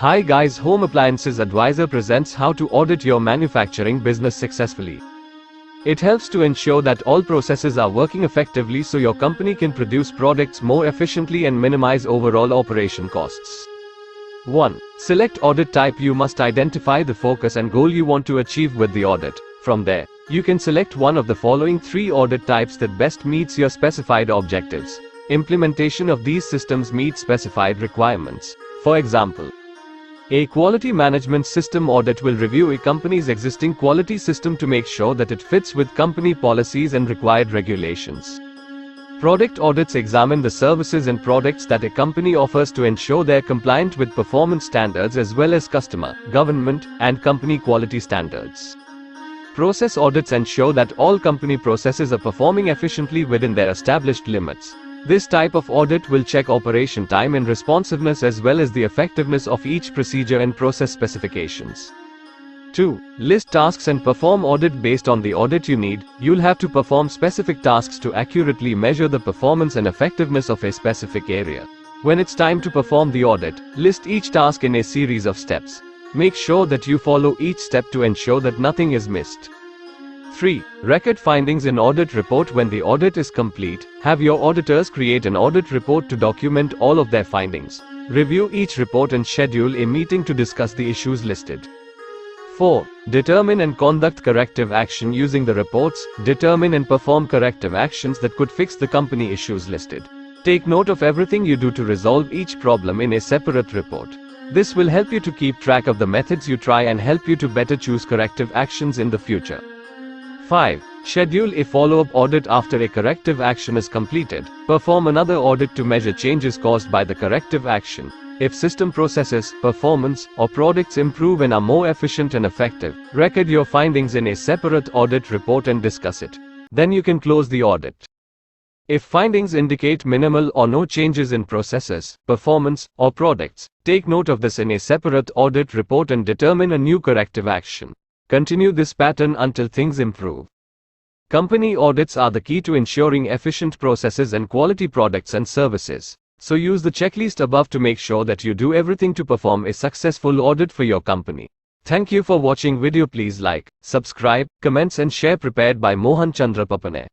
Hi guys, Home Appliances Advisor presents how to audit your manufacturing business successfully. It helps to ensure that all processes are working effectively so your company can produce products more efficiently and minimize overall operation costs. 1. Select audit type. You must identify the focus and goal you want to achieve with the audit. From there, you can select one of the following 3 audit types that best meets your specified objectives. Implementation of these systems meets specified requirements. For example, a quality management system audit will review a company's existing quality system to make sure that it fits with company policies and required regulations. Product audits examine the services and products that a company offers to ensure they're compliant with performance standards as well as customer, government, and company quality standards. Process audits ensure that all company processes are performing efficiently within their established limits. This type of audit will check operation time and responsiveness as well as the effectiveness of each procedure and process specifications. 2. List tasks and perform audit. Based on the audit you need, you'll have to perform specific tasks to accurately measure the performance and effectiveness of a specific area. When it's time to perform the audit, list each task in a series of steps. Make sure that you follow each step to ensure that nothing is missed. 3. Record findings in audit report. When the audit is complete, have your auditors create an audit report to document all of their findings. Review each report and schedule a meeting to discuss the issues listed. 4. Determine and conduct corrective action. Using the reports, determine and perform corrective actions that could fix the company issues listed. Take note of everything you do to resolve each problem in a separate report. This will help you to keep track of the methods you try and help you to better choose corrective actions in the future. 5. Schedule a follow-up audit after a corrective action is completed. Perform another audit to measure changes caused by the corrective action. If system processes, performance, or products improve and are more efficient and effective, record your findings in a separate audit report and discuss it. Then you can close the audit. If findings indicate minimal or no changes in processes, performance, or products, take note of this in a separate audit report and determine a new corrective action. Continue this pattern until things improve. Company audits are the key to ensuring efficient processes and quality products and services. So use the checklist above to make sure that you do everything to perform a successful audit for your company. Thank you for watching video. Please like, subscribe, comments and share. Prepared by Mohan Chandra Papane.